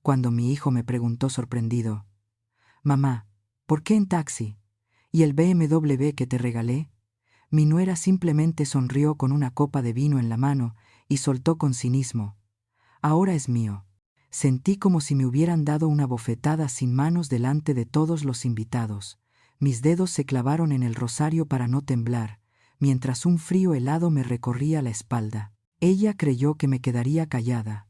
cuando mi hijo me preguntó sorprendido: «Mamá, ¿por qué en taxi? ¿Y el BMW que te regalé?». Mi nuera simplemente sonrió con una copa de vino en la mano y soltó con cinismo: «Ahora es mío». Sentí como si me hubieran dado una bofetada sin manos delante de todos los invitados. Mis dedos se clavaron en el rosario para no temblar, mientras un frío helado me recorría la espalda. Ella creyó que me quedaría callada,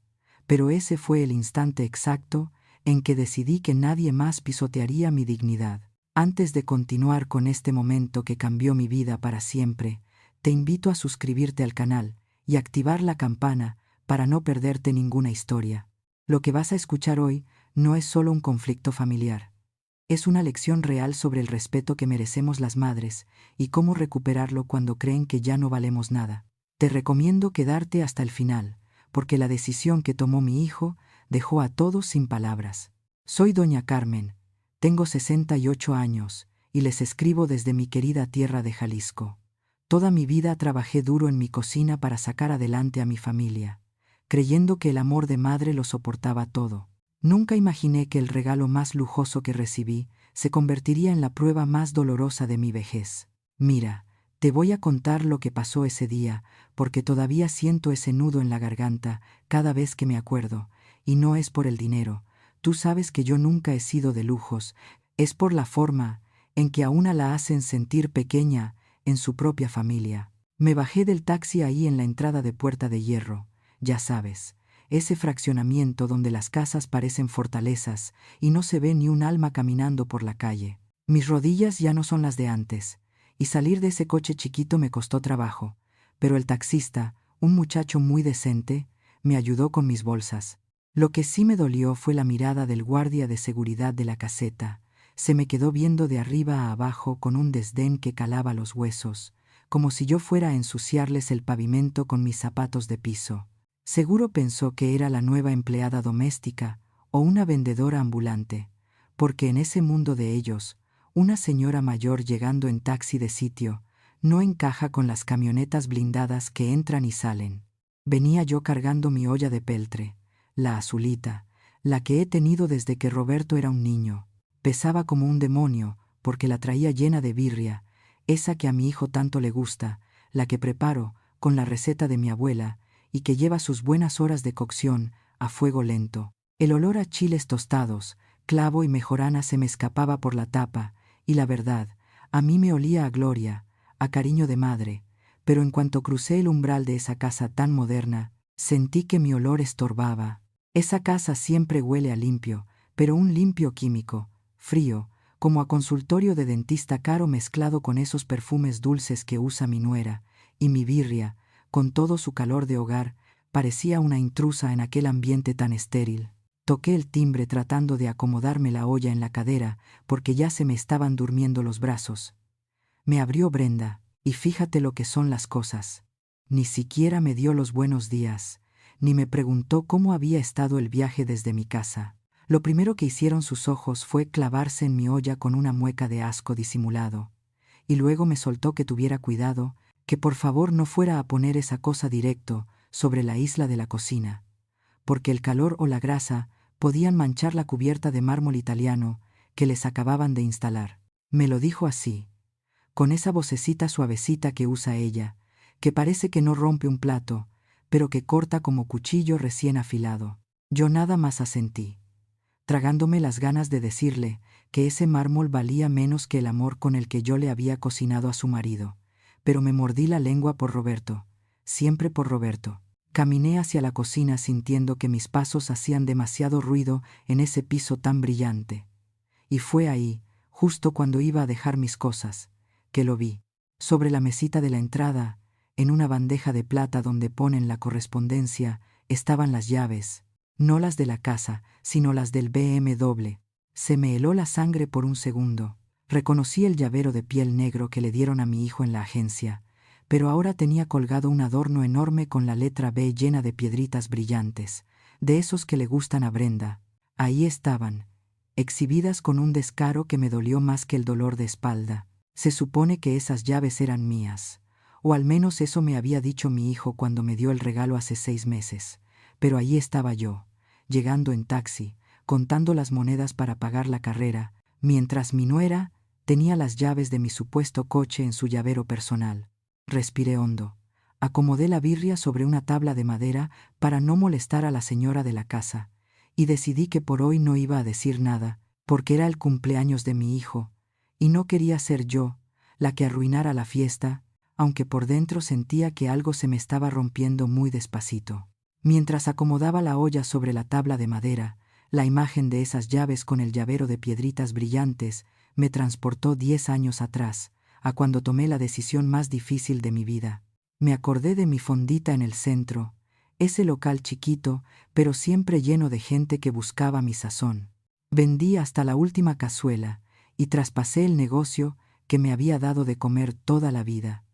pero ese fue el instante exacto en que decidí que nadie más pisotearía mi dignidad. Antes de continuar con este momento que cambió mi vida para siempre, te invito a suscribirte al canal y activar la campana para no perderte ninguna historia. Lo que vas a escuchar hoy no es solo un conflicto familiar. Es una lección real sobre el respeto que merecemos las madres y cómo recuperarlo cuando creen que ya no valemos nada. Te recomiendo quedarte hasta el final, porque la decisión que tomó mi hijo dejó a todos sin palabras. Soy doña Carmen, tengo 68 años y les escribo desde mi querida tierra de Jalisco. Toda mi vida trabajé duro en mi cocina para sacar adelante a mi familia, creyendo que el amor de madre lo soportaba todo. Nunca imaginé que el regalo más lujoso que recibí se convertiría en la prueba más dolorosa de mi vejez. Mira, te voy a contar lo que pasó ese día, porque todavía siento ese nudo en la garganta cada vez que me acuerdo, y no es por el dinero. Tú sabes que yo nunca he sido de lujos, es por la forma en que a una la hacen sentir pequeña en su propia familia. Me bajé del taxi ahí en la entrada de Puerta de Hierro, ya sabes, ese fraccionamiento donde las casas parecen fortalezas y no se ve ni un alma caminando por la calle. Mis rodillas ya no son las de antes, y salir de ese coche chiquito me costó trabajo, pero el taxista, un muchacho muy decente, me ayudó con mis bolsas. Lo que sí me dolió fue la mirada del guardia de seguridad de la caseta. Se me quedó viendo de arriba a abajo con un desdén que calaba los huesos, como si yo fuera a ensuciarles el pavimento con mis zapatos de piso. Seguro pensó que era la nueva empleada doméstica o una vendedora ambulante, porque en ese mundo de ellos, una señora mayor llegando en taxi de sitio no encaja con las camionetas blindadas que entran y salen. Venía yo cargando mi olla de peltre, la azulita, la que he tenido desde que Roberto era un niño. Pesaba como un demonio porque la traía llena de birria, esa que a mi hijo tanto le gusta, la que preparo con la receta de mi abuela y que lleva sus buenas horas de cocción a fuego lento. El olor a chiles tostados, clavo y mejorana se me escapaba por la tapa, y la verdad, a mí me olía a gloria, a cariño de madre, pero en cuanto crucé el umbral de esa casa tan moderna, sentí que mi olor estorbaba. Esa casa siempre huele a limpio, pero un limpio químico, frío, como a consultorio de dentista caro mezclado con esos perfumes dulces que usa mi nuera, y mi birria, con todo su calor de hogar, parecía una intrusa en aquel ambiente tan estéril. Toqué el timbre tratando de acomodarme la olla en la cadera, porque ya se me estaban durmiendo los brazos. Me abrió Brenda, y fíjate lo que son las cosas. Ni siquiera me dio los buenos días, ni me preguntó cómo había estado el viaje desde mi casa. Lo primero que hicieron sus ojos fue clavarse en mi olla con una mueca de asco disimulado, y luego me soltó que tuviera cuidado, que por favor no fuera a poner esa cosa directo sobre la isla de la cocina, porque el calor o la grasa podían manchar la cubierta de mármol italiano que les acababan de instalar. Me lo dijo así, con esa vocecita suavecita que usa ella, que parece que no rompe un plato, pero que corta como cuchillo recién afilado. Yo nada más asentí, tragándome las ganas de decirle que ese mármol valía menos que el amor con el que yo le había cocinado a su marido, pero me mordí la lengua por Roberto, siempre por Roberto. Caminé hacia la cocina sintiendo que mis pasos hacían demasiado ruido en ese piso tan brillante. Y fue ahí, justo cuando iba a dejar mis cosas, que lo vi. Sobre la mesita de la entrada, en una bandeja de plata donde ponen la correspondencia, estaban las llaves, no las de la casa, sino las del BMW. Se me heló la sangre por un segundo. Reconocí el llavero de piel negro que le dieron a mi hijo en la agencia, pero ahora tenía colgado un adorno enorme con la letra B llena de piedritas brillantes, de esos que le gustan a Brenda. Ahí estaban, exhibidas con un descaro que me dolió más que el dolor de espalda. Se supone que esas llaves eran mías, o al menos eso me había dicho mi hijo cuando me dio el regalo hace 6 meses, pero allí estaba yo, llegando en taxi, contando las monedas para pagar la carrera, mientras mi nuera tenía las llaves de mi supuesto coche en su llavero personal. Respiré hondo. Acomodé la birria sobre una tabla de madera para no molestar a la señora de la casa, y decidí que por hoy no iba a decir nada, porque era el cumpleaños de mi hijo, y no quería ser yo la que arruinara la fiesta, aunque por dentro sentía que algo se me estaba rompiendo muy despacito. Mientras acomodaba la olla sobre la tabla de madera, la imagen de esas llaves con el llavero de piedritas brillantes me transportó 10 años atrás, a cuando tomé la decisión más difícil de mi vida. Me acordé de mi fondita en el centro, ese local chiquito, pero siempre lleno de gente que buscaba mi sazón. Vendí hasta la última cazuela y traspasé el negocio que me había dado de comer toda la vida,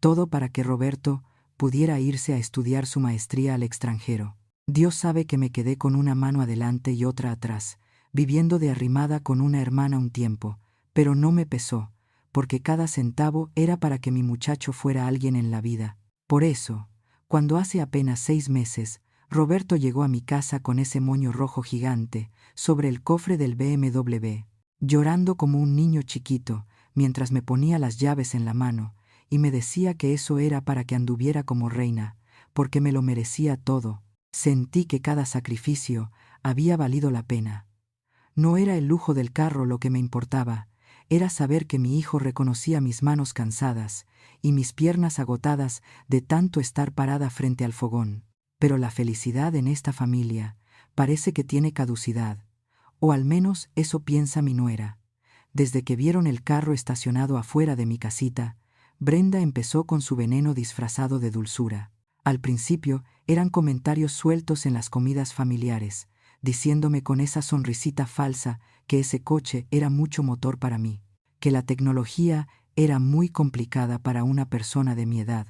todo para que Roberto pudiera irse a estudiar su maestría al extranjero. Dios sabe que me quedé con una mano adelante y otra atrás, viviendo de arrimada con una hermana un tiempo, pero no me pesó, porque cada centavo era para que mi muchacho fuera alguien en la vida. Por eso, cuando hace apenas 6 meses, Roberto llegó a mi casa con ese moño rojo gigante sobre el cofre del BMW, llorando como un niño chiquito, mientras me ponía las llaves en la mano, y me decía que eso era para que anduviera como reina, porque me lo merecía todo. Sentí que cada sacrificio había valido la pena. No era el lujo del carro lo que me importaba, era saber que mi hijo reconocía mis manos cansadas y mis piernas agotadas de tanto estar parada frente al fogón. Pero la felicidad en esta familia parece que tiene caducidad, o al menos eso piensa mi nuera. Desde que vieron el carro estacionado afuera de mi casita, Brenda empezó con su veneno disfrazado de dulzura. Al principio eran comentarios sueltos en las comidas familiares, diciéndome con esa sonrisita falsa que ese coche era mucho motor para mí, que la tecnología era muy complicada para una persona de mi edad,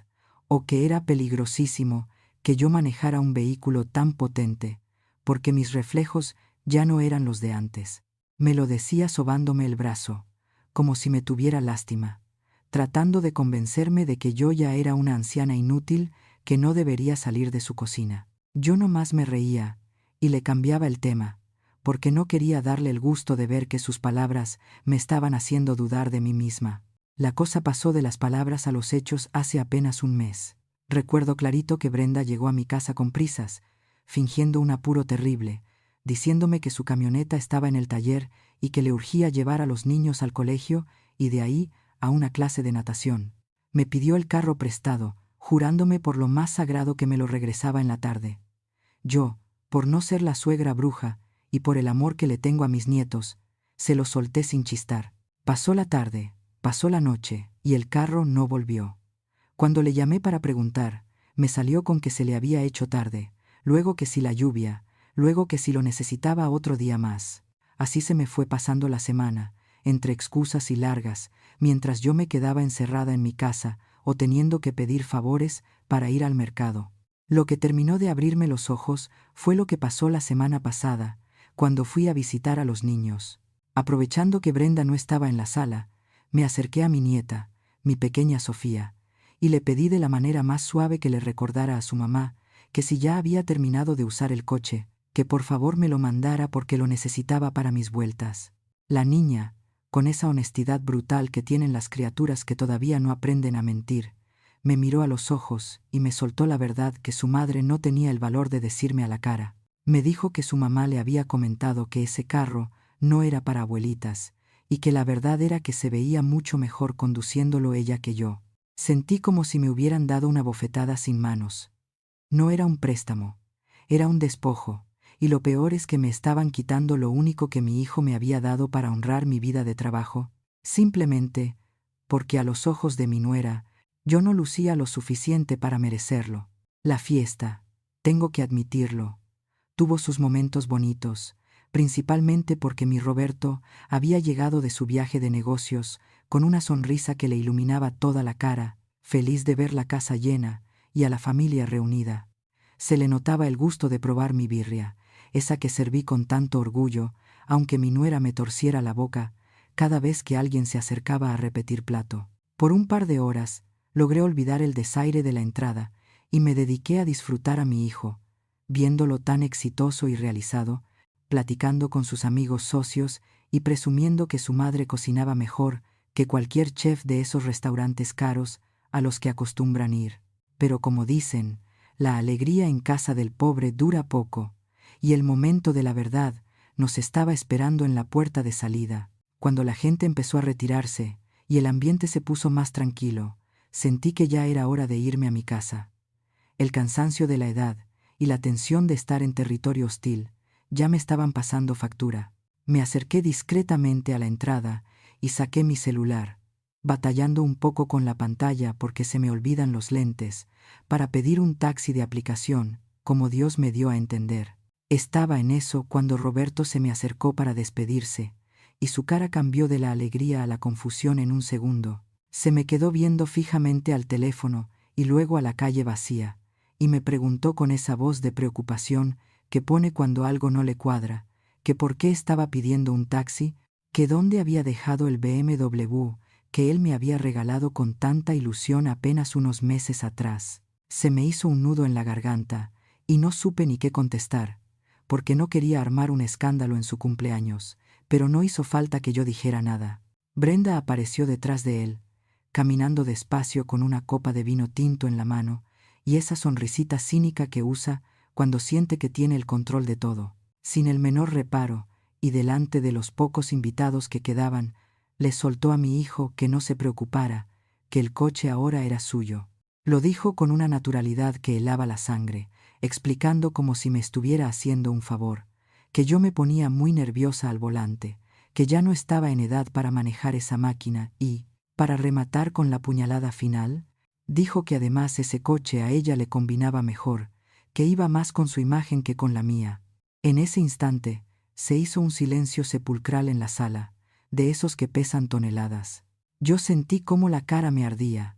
o que era peligrosísimo que yo manejara un vehículo tan potente, porque mis reflejos ya no eran los de antes. Me lo decía sobándome el brazo, como si me tuviera lástima, tratando de convencerme de que yo ya era una anciana inútil que no debería salir de su cocina. Yo nomás me reía y le cambiaba el tema, porque no quería darle el gusto de ver que sus palabras me estaban haciendo dudar de mí misma. La cosa pasó de las palabras a los hechos hace apenas un mes. Recuerdo clarito que Brenda llegó a mi casa con prisas, fingiendo un apuro terrible, diciéndome que su camioneta estaba en el taller y que le urgía llevar a los niños al colegio y de ahí a una clase de natación. Me pidió el carro prestado, jurándome por lo más sagrado que me lo regresaba en la tarde. Yo, por no ser la suegra bruja y por el amor que le tengo a mis nietos, se lo solté sin chistar. Pasó la tarde, pasó la noche y el carro no volvió. Cuando le llamé para preguntar, me salió con que se le había hecho tarde, luego que si la lluvia, luego que si lo necesitaba otro día más. Así se me fue pasando la semana, entre excusas y largas, mientras yo me quedaba encerrada en mi casa o teniendo que pedir favores para ir al mercado. Lo que terminó de abrirme los ojos fue lo que pasó la semana pasada, cuando fui a visitar a los niños. Aprovechando que Brenda no estaba en la sala, me acerqué a mi nieta, mi pequeña Sofía, y le pedí de la manera más suave que le recordara a su mamá que si ya había terminado de usar el coche, que por favor me lo mandara porque lo necesitaba para mis vueltas. La niña, con esa honestidad brutal que tienen las criaturas que todavía no aprenden a mentir, me miró a los ojos y me soltó la verdad que su madre no tenía el valor de decirme a la cara. Me dijo que su mamá le había comentado que ese carro no era para abuelitas y que la verdad era que se veía mucho mejor conduciéndolo ella que yo. Sentí como si me hubieran dado una bofetada sin manos. No era un préstamo, era un despojo, y lo peor es que me estaban quitando lo único que mi hijo me había dado para honrar mi vida de trabajo, simplemente porque a los ojos de mi nuera yo no lucía lo suficiente para merecerlo. La fiesta, tengo que admitirlo, tuvo sus momentos bonitos, principalmente porque mi Roberto había llegado de su viaje de negocios con una sonrisa que le iluminaba toda la cara, feliz de ver la casa llena y a la familia reunida. Se le notaba el gusto de probar mi birria, esa que serví con tanto orgullo, aunque mi nuera me torciera la boca cada vez que alguien se acercaba a repetir plato. Por un par de horas logré olvidar el desaire de la entrada y me dediqué a disfrutar a mi hijo, viéndolo tan exitoso y realizado, platicando con sus amigos socios y presumiendo que su madre cocinaba mejor que cualquier chef de esos restaurantes caros a los que acostumbran ir. Pero como dicen, la alegría en casa del pobre dura poco, y el momento de la verdad nos estaba esperando en la puerta de salida. Cuando la gente empezó a retirarse y el ambiente se puso más tranquilo, sentí que ya era hora de irme a mi casa. El cansancio de la edad y la tensión de estar en territorio hostil ya me estaban pasando factura. Me acerqué discretamente a la entrada y saqué mi celular, batallando un poco con la pantalla porque se me olvidan los lentes, para pedir un taxi de aplicación, como Dios me dio a entender. Estaba en eso cuando Roberto se me acercó para despedirse, y su cara cambió de la alegría a la confusión en un segundo. Se me quedó viendo fijamente al teléfono y luego a la calle vacía, y me preguntó con esa voz de preocupación que pone cuando algo no le cuadra, que por qué estaba pidiendo un taxi, que dónde había dejado el BMW que él me había regalado con tanta ilusión apenas unos meses atrás. Se me hizo un nudo en la garganta y no supe ni qué contestar, porque no quería armar un escándalo en su cumpleaños, pero no hizo falta que yo dijera nada. Brenda apareció detrás de él, caminando despacio con una copa de vino tinto en la mano y esa sonrisita cínica que usa cuando siente que tiene el control de todo. Sin el menor reparo, y delante de los pocos invitados que quedaban, le soltó a mi hijo que no se preocupara, que el coche ahora era suyo. Lo dijo con una naturalidad que helaba la sangre, explicando como si me estuviera haciendo un favor, que yo me ponía muy nerviosa al volante, que ya no estaba en edad para manejar esa máquina y, para rematar con la puñalada final, dijo que además ese coche a ella le combinaba mejor, que iba más con su imagen que con la mía. En ese instante, se hizo un silencio sepulcral en la sala, de esos que pesan toneladas. Yo sentí cómo la cara me ardía,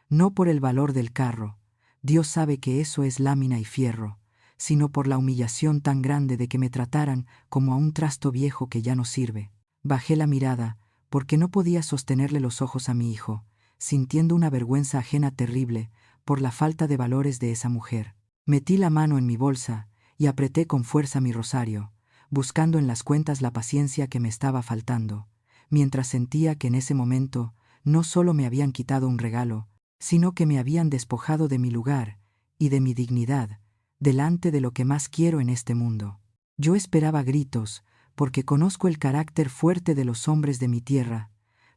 no por el valor del carro, Dios sabe que eso es lámina y fierro, sino por la humillación tan grande de que me trataran como a un trasto viejo que ya no sirve. Bajé la mirada, porque no podía sostenerle los ojos a mi hijo, sintiendo una vergüenza ajena terrible por la falta de valores de esa mujer. Metí la mano en mi bolsa y apreté con fuerza mi rosario, buscando en las cuentas la paciencia que me estaba faltando, mientras sentía que en ese momento no solo me habían quitado un regalo, sino que me habían despojado de mi lugar y de mi dignidad, delante de lo que más quiero en este mundo. Yo esperaba gritos, porque conozco el carácter fuerte de los hombres de mi tierra,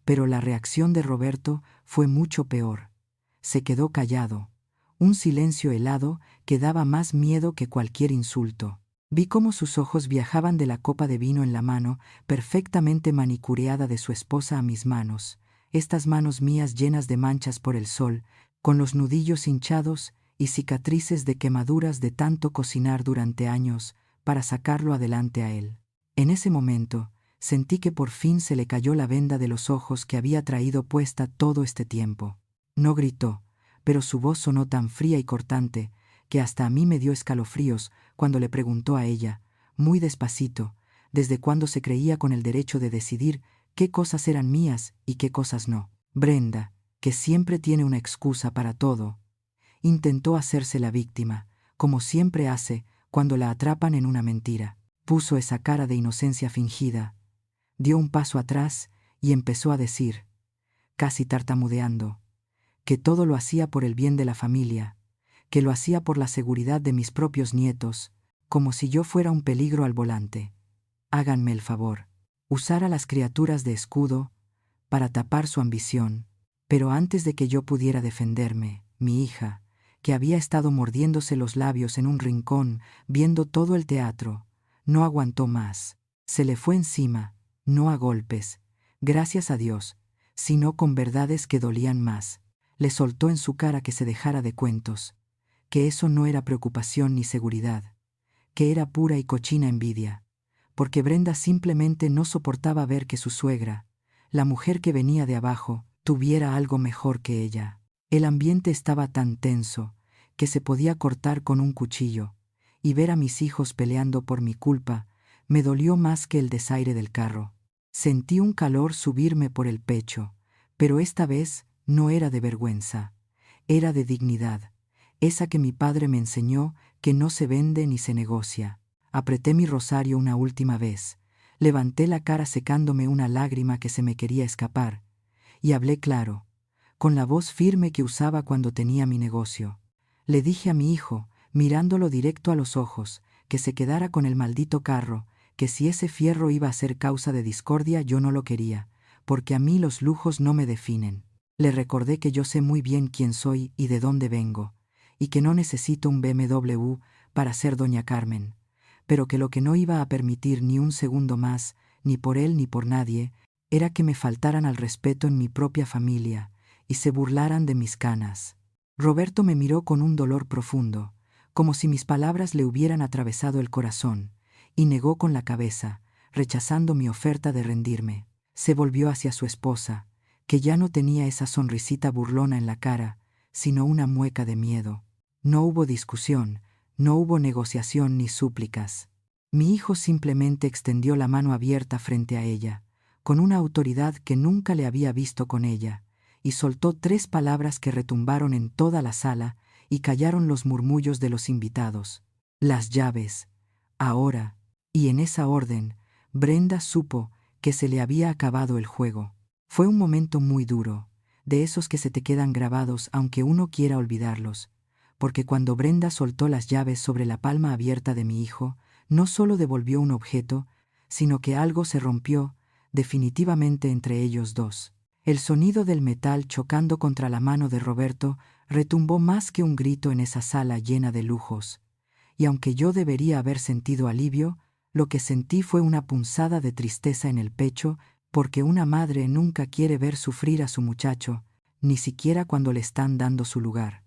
pero la reacción de Roberto fue mucho peor. Se quedó callado, un silencio helado que daba más miedo que cualquier insulto. Vi cómo sus ojos viajaban de la copa de vino en la mano, perfectamente manicureada de su esposa a mis manos, estas manos mías llenas de manchas por el sol, con los nudillos hinchados y cicatrices de quemaduras de tanto cocinar durante años para sacarlo adelante a él. En ese momento, sentí que por fin se le cayó la venda de los ojos que había traído puesta todo este tiempo. No gritó, pero su voz sonó tan fría y cortante que hasta a mí me dio escalofríos cuando le preguntó a ella, muy despacito, desde cuándo se creía con el derecho de decidir qué cosas eran mías y qué cosas no. Brenda, que siempre tiene una excusa para todo, intentó hacerse la víctima, como siempre hace cuando la atrapan en una mentira. Puso esa cara de inocencia fingida, dio un paso atrás y empezó a decir, casi tartamudeando, que todo lo hacía por el bien de la familia, que lo hacía por la seguridad de mis propios nietos, como si yo fuera un peligro al volante. Háganme el favor. Usar a las criaturas de escudo para tapar su ambición, pero antes de que yo pudiera defenderme, mi hija, que había estado mordiéndose los labios en un rincón viendo todo el teatro, no aguantó más. Se le fue encima, no a golpes, gracias a Dios, sino con verdades que dolían más. Le soltó en su cara que se dejara de cuentos, que eso no era preocupación ni seguridad, que era pura y cochina envidia, porque Brenda simplemente no soportaba ver que su suegra, la mujer que venía de abajo, tuviera algo mejor que ella. El ambiente estaba tan tenso que se podía cortar con un cuchillo, y ver a mis hijos peleando por mi culpa me dolió más que el desaire del carro. Sentí un calor subirme por el pecho, pero esta vez no era de vergüenza, era de dignidad, esa que mi padre me enseñó que no se vende ni se negocia. Apreté mi rosario una última vez, levanté la cara secándome una lágrima que se me quería escapar, y hablé claro, con la voz firme que usaba cuando tenía mi negocio. Le dije a mi hijo, mirándolo directo a los ojos, que se quedara con el maldito carro, que si ese fierro iba a ser causa de discordia yo no lo quería, porque a mí los lujos no me definen. Le recordé que yo sé muy bien quién soy y de dónde vengo, y que no necesito un BMW para ser doña Carmen, pero que lo que no iba a permitir ni un segundo más, ni por él ni por nadie, era que me faltaran al respeto en mi propia familia y se burlaran de mis canas. Roberto me miró con un dolor profundo, como si mis palabras le hubieran atravesado el corazón, y negó con la cabeza, rechazando mi oferta de rendirme. Se volvió hacia su esposa, que ya no tenía esa sonrisita burlona en la cara, sino una mueca de miedo. No hubo discusión, no hubo negociación ni súplicas. Mi hijo simplemente extendió la mano abierta frente a ella, con una autoridad que nunca le había visto con ella, y soltó 3 palabras que retumbaron en toda la sala y callaron los murmullos de los invitados. Las llaves. Ahora, y en esa orden, Brenda supo que se le había acabado el juego. Fue un momento muy duro, de esos que se te quedan grabados aunque uno quiera olvidarlos, porque cuando Brenda soltó las llaves sobre la palma abierta de mi hijo, no solo devolvió un objeto, sino que algo se rompió, definitivamente entre ellos dos. El sonido del metal chocando contra la mano de Roberto retumbó más que un grito en esa sala llena de lujos, y aunque yo debería haber sentido alivio, lo que sentí fue una punzada de tristeza en el pecho, porque una madre nunca quiere ver sufrir a su muchacho, ni siquiera cuando le están dando su lugar.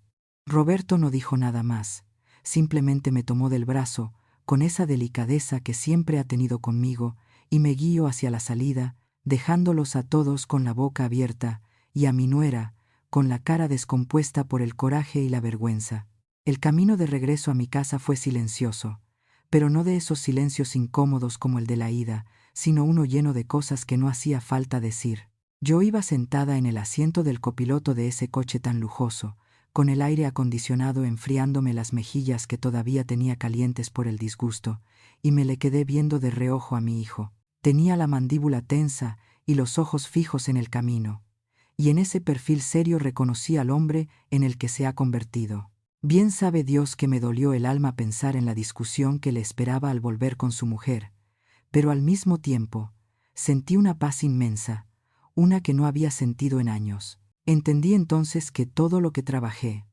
Roberto no dijo nada más, simplemente me tomó del brazo, con esa delicadeza que siempre ha tenido conmigo, y me guió hacia la salida, dejándolos a todos con la boca abierta, y a mi nuera, con la cara descompuesta por el coraje y la vergüenza. El camino de regreso a mi casa fue silencioso, pero no de esos silencios incómodos como el de la ida, sino uno lleno de cosas que no hacía falta decir. Yo iba sentada en el asiento del copiloto de ese coche tan lujoso, con el aire acondicionado enfriándome las mejillas que todavía tenía calientes por el disgusto, y me le quedé viendo de reojo a mi hijo. Tenía la mandíbula tensa y los ojos fijos en el camino, y en ese perfil serio reconocí al hombre en el que se ha convertido. Bien sabe Dios que me dolió el alma pensar en la discusión que le esperaba al volver con su mujer, pero al mismo tiempo sentí una paz inmensa, una que no había sentido en años. Entendí entonces que todo lo que trabajé,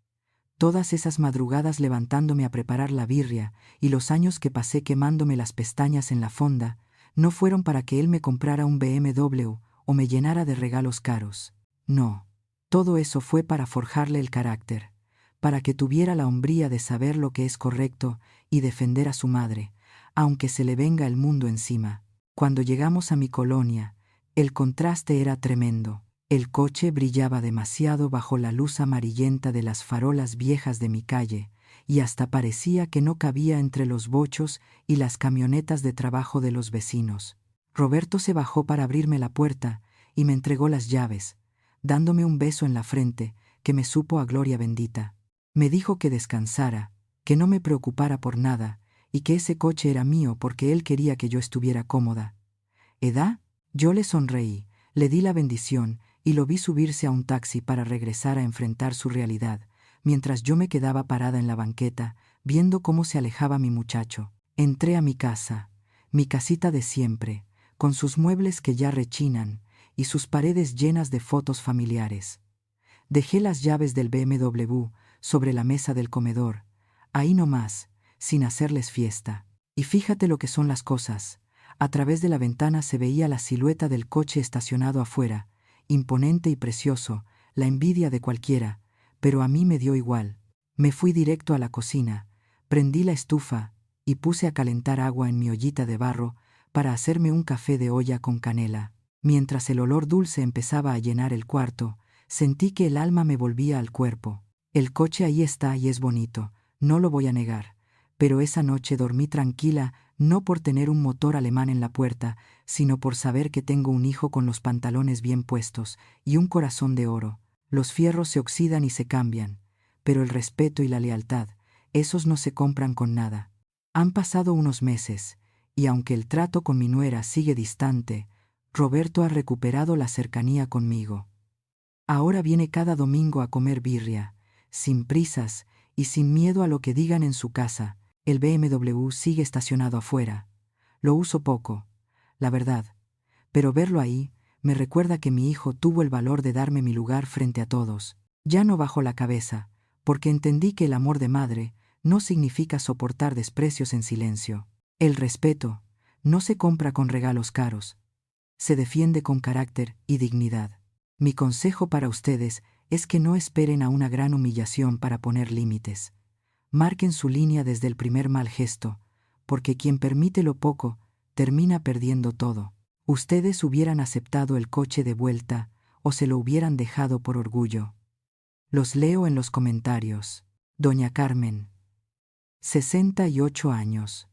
todas esas madrugadas levantándome a preparar la birria y los años que pasé quemándome las pestañas en la fonda, no fueron para que él me comprara un BMW o me llenara de regalos caros. No, todo eso fue para forjarle el carácter, para que tuviera la hombría de saber lo que es correcto y defender a su madre, aunque se le venga el mundo encima. Cuando llegamos a mi colonia, el contraste era tremendo. El coche brillaba demasiado bajo la luz amarillenta de las farolas viejas de mi calle, y hasta parecía que no cabía entre los bochos y las camionetas de trabajo de los vecinos. Roberto se bajó para abrirme la puerta y me entregó las llaves, dándome un beso en la frente que me supo a gloria bendita. Me dijo que descansara, que no me preocupara por nada, y que ese coche era mío porque él quería que yo estuviera cómoda. ¿Edad? Yo le sonreí, le di la bendición y lo vi subirse a un taxi para regresar a enfrentar su realidad, mientras yo me quedaba parada en la banqueta, viendo cómo se alejaba mi muchacho. Entré a mi casa, mi casita de siempre, con sus muebles que ya rechinan y sus paredes llenas de fotos familiares. Dejé las llaves del BMW sobre la mesa del comedor, ahí nomás, sin hacerles fiesta. Y fíjate lo que son las cosas. A través de la ventana se veía la silueta del coche estacionado afuera, imponente y precioso, la envidia de cualquiera, pero a mí me dio igual. Me fui directo a la cocina, prendí la estufa y puse a calentar agua en mi ollita de barro para hacerme un café de olla con canela. Mientras el olor dulce empezaba a llenar el cuarto, sentí que el alma me volvía al cuerpo. El coche ahí está y es bonito, no lo voy a negar, pero esa noche dormí tranquila, no por tener un motor alemán en la puerta, sino por saber que tengo un hijo con los pantalones bien puestos y un corazón de oro. Los fierros se oxidan y se cambian, pero el respeto y la lealtad, esos no se compran con nada. Han pasado unos meses, y aunque el trato con mi nuera sigue distante, Roberto ha recuperado la cercanía conmigo. Ahora viene cada domingo a comer birria, sin prisas y sin miedo a lo que digan en su casa. El BMW sigue estacionado afuera. Lo uso poco, la verdad, pero verlo ahí me recuerda que mi hijo tuvo el valor de darme mi lugar frente a todos. Ya no bajo la cabeza, porque entendí que el amor de madre no significa soportar desprecios en silencio. El respeto no se compra con regalos caros, se defiende con carácter y dignidad. Mi consejo para ustedes es que no esperen a una gran humillación para poner límites. Marquen su línea desde el primer mal gesto, porque quien permite lo poco termina perdiendo todo. Ustedes hubieran aceptado el coche de vuelta o se lo hubieran dejado por orgullo. Los leo en los comentarios. Doña Carmen, 68 años.